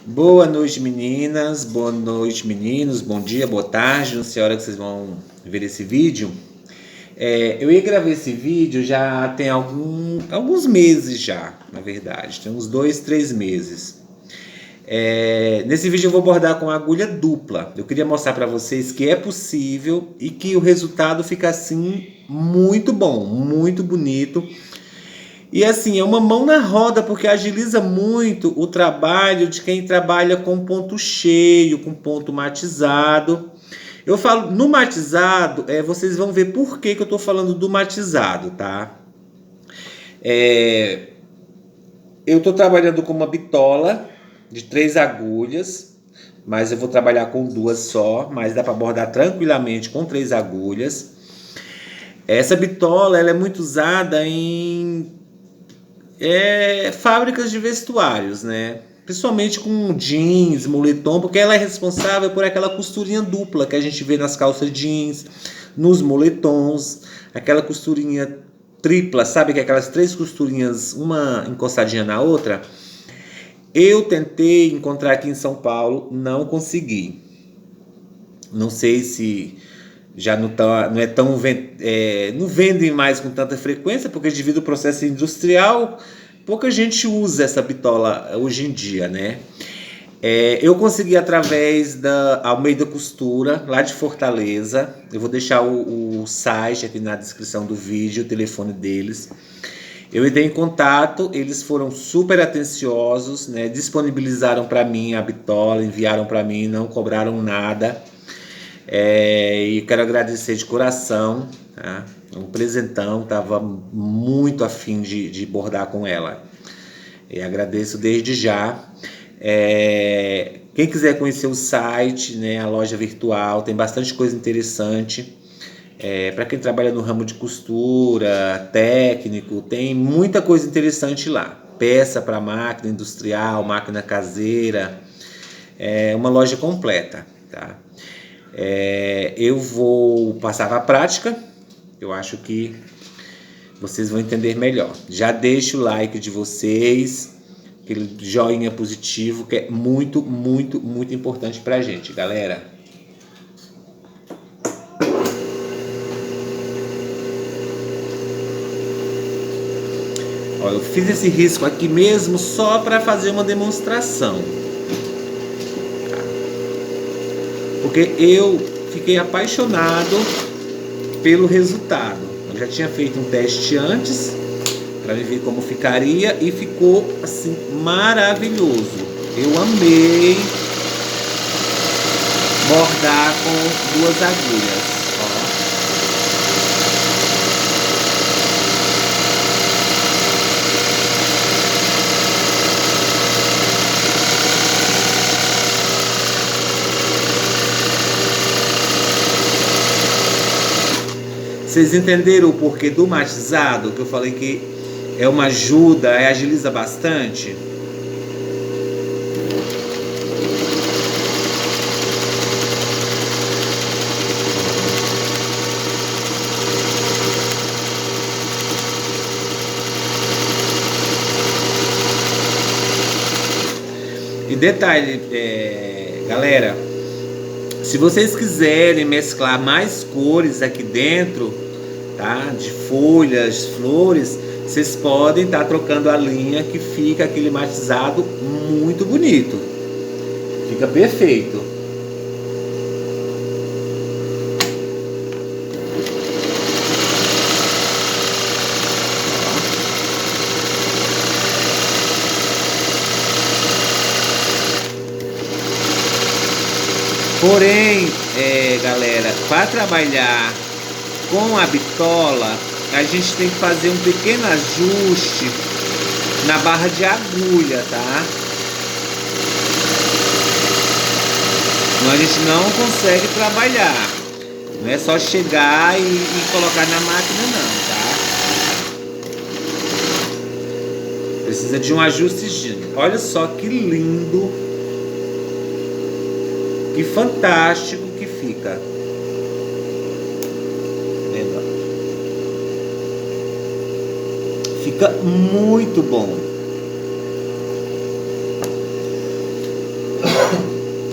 Boa noite, meninas. Boa noite, meninos. Bom dia, boa tarde. Não sei a hora que vocês vão ver esse vídeo. Eu ia gravar esse vídeo já tem alguns meses já, na verdade. Tem uns 2, 3 meses. Nesse vídeo eu vou bordar com agulha dupla. Eu queria mostrar para vocês que é possível e que o resultado fica assim muito bom, muito bonito. E assim, é uma mão na roda, porque agiliza muito o trabalho de quem trabalha com ponto cheio, com ponto matizado. Eu falo no matizado, vocês vão ver por que eu estou falando do matizado, tá? É, eu estou trabalhando com uma bitola de 3 agulhas, mas eu vou trabalhar com 2 só, mas dá para bordar tranquilamente com 3 agulhas. Essa bitola ela é muito usada em fábricas de vestuários, né? Principalmente com jeans, moletom, porque ela é responsável por aquela costurinha dupla que a gente vê nas calças jeans, nos moletons, aquela costurinha tripla, sabe? Que é aquelas 3 costurinhas, uma encostadinha na outra. Eu tentei encontrar aqui em São Paulo, não consegui. Não sei se já não é tão não vendem mais com tanta frequência, porque devido ao processo industrial, pouca gente usa essa bitola hoje em dia, né? Eu consegui através da Almeida Costura, lá de Fortaleza. Eu vou deixar o site aqui na descrição do vídeo, o telefone deles. Eu entrei em contato, eles foram super atenciosos, né? Disponibilizaram para mim a bitola, enviaram para mim, não cobraram nada. E quero agradecer de coração, tá? Um presentão, estava muito afim de bordar com ela. E agradeço desde já. Quem quiser conhecer o site, né, a loja virtual, tem bastante coisa interessante. Para quem trabalha no ramo de costura, técnico, tem muita coisa interessante lá. Peça para máquina industrial, máquina caseira. É uma loja completa, tá? Eu vou passar para a prática. Eu acho que vocês vão entender melhor. Já deixa o like de vocês, aquele joinha positivo, que é muito, muito, muito importante pra gente, galera. Ó, eu fiz esse risco aqui mesmo só para fazer uma demonstração, porque eu fiquei apaixonado pelo resultado. Eu já tinha feito um teste antes para ver como ficaria e ficou assim maravilhoso. Eu amei bordar com 2 agulhas. Vocês entenderam o porquê do matizado? Que eu falei que é uma ajuda, agiliza bastante. E detalhe, galera, se vocês quiserem mesclar mais cores aqui dentro, tá? De folhas, flores, vocês podem estar trocando a linha, que fica aquele matizado muito bonito. Fica perfeito. Porém, galera, para trabalhar com a bitola, a gente tem que fazer um pequeno ajuste na barra de agulha, tá? Então a gente não consegue trabalhar. Não é só chegar e colocar na máquina não, tá? Precisa de um ajustezinho. Olha só que lindo, que fantástico que fica. Fica muito bom.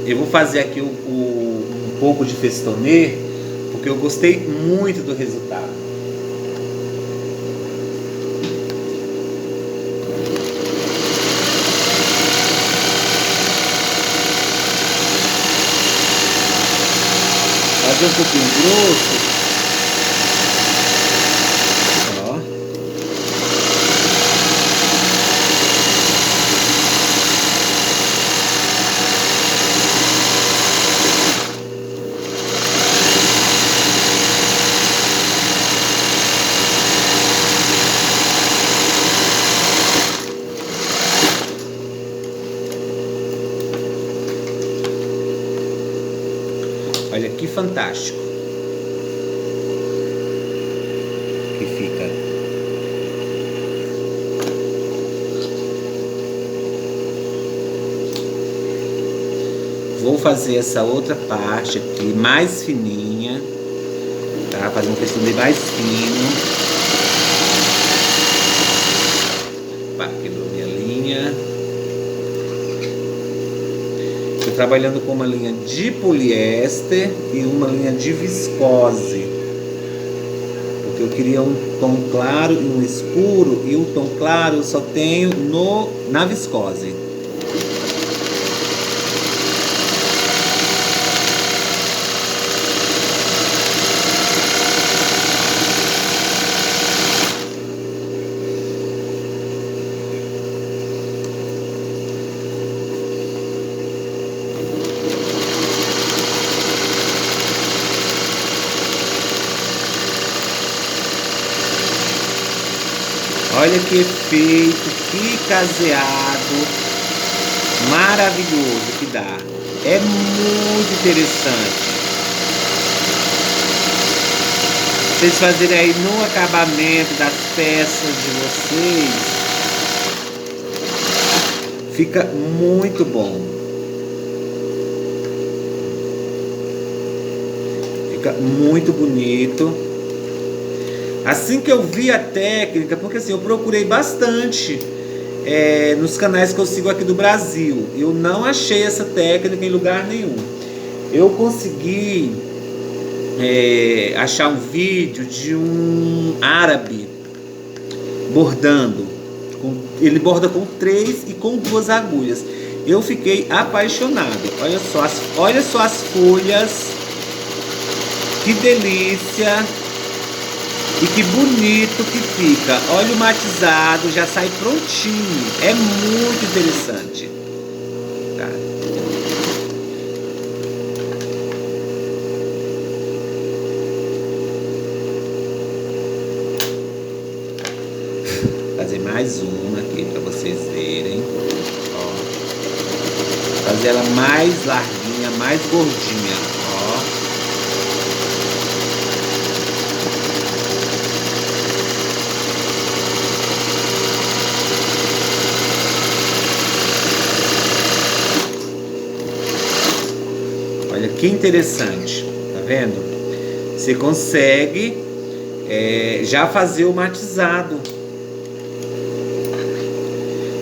Eu vou fazer aqui um pouco de festonê, porque eu gostei muito do resultado. Fazer um pouquinho grosso. Olha que fantástico que fica. Vou fazer essa outra parte aqui mais fininha, tá? Fazer um festonê mais fino. Pá, quebrou minha linha. Estou trabalhando com uma linha de poliéster e uma linha de viscose, porque eu queria um tom claro e um escuro, e o tom claro eu só tenho na viscose. Olha que efeito, que caseado maravilhoso que dá. É muito interessante. Vocês fazerem aí no acabamento das peças de vocês, fica muito bom. Fica muito bonito. Assim que eu vi a técnica, porque assim, eu procurei bastante nos canais que eu sigo aqui do Brasil. Eu não achei essa técnica em lugar nenhum. Eu consegui achar um vídeo de um árabe bordando. Ele borda com 3 e com 2 agulhas. Eu fiquei apaixonado. Olha só as folhas. Que delícia! E que bonito que fica. Olha o matizado, já sai prontinho. É muito interessante. Tá? Vou fazer mais uma aqui para vocês verem. Ó. Fazer ela mais larguinha, mais gordinha. Ó. Olha que interessante, tá vendo? Você consegue já fazer o matizado.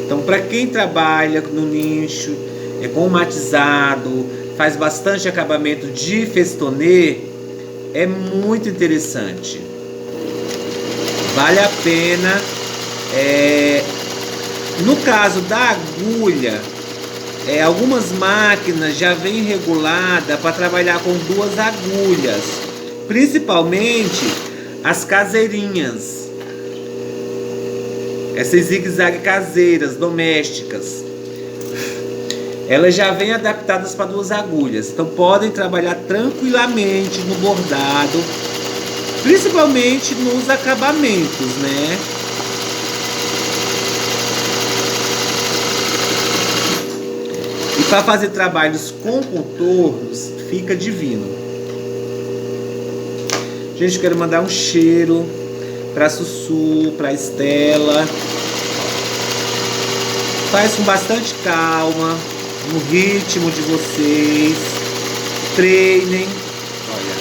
Então, para quem trabalha no nicho, com matizado, faz bastante acabamento de festonê, é muito interessante. Vale a pena. No caso da agulha, algumas máquinas já vêm regulada para trabalhar com 2 agulhas, principalmente as caseirinhas, essas zigue-zague caseiras, domésticas. Elas já vêm adaptadas para 2 agulhas, então podem trabalhar tranquilamente no bordado, principalmente nos acabamentos, né? E para fazer trabalhos com contornos, fica divino. Gente, eu quero mandar um cheiro para Sussu, para Estela. Faz com bastante calma, no ritmo de vocês. Treinem. Olha.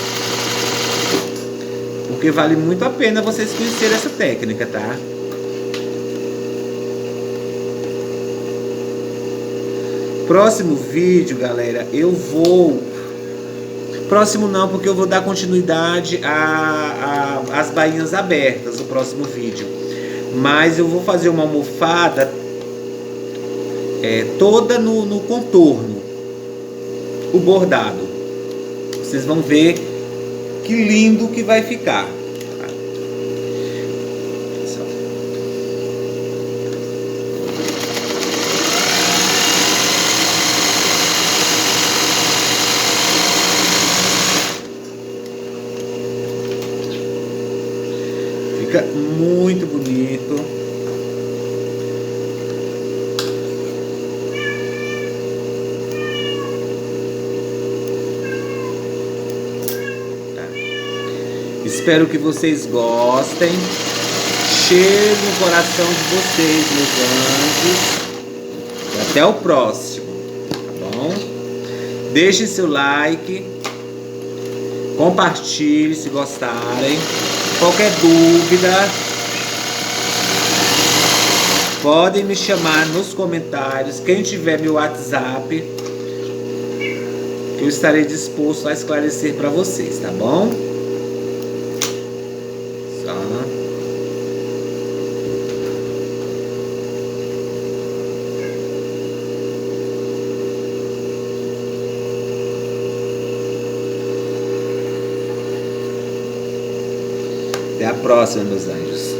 Porque vale muito a pena vocês conhecerem essa técnica, tá? Próximo vídeo, galera, eu vou... Próximo não, porque eu vou dar continuidade às bainhas abertas no próximo vídeo. Mas eu vou fazer uma almofada toda no contorno, o bordado. Vocês vão ver que lindo que vai ficar. Fica muito bonito. Tá. Espero que vocês gostem. Cheiro no coração de vocês, meus anjos. E até o próximo, tá bom? Deixem seu like. Compartilhe se gostarem. Qualquer dúvida, podem me chamar nos comentários. Quem tiver meu WhatsApp, eu estarei disposto a esclarecer para vocês, tá bom? Só. Até a próxima, meus anjos.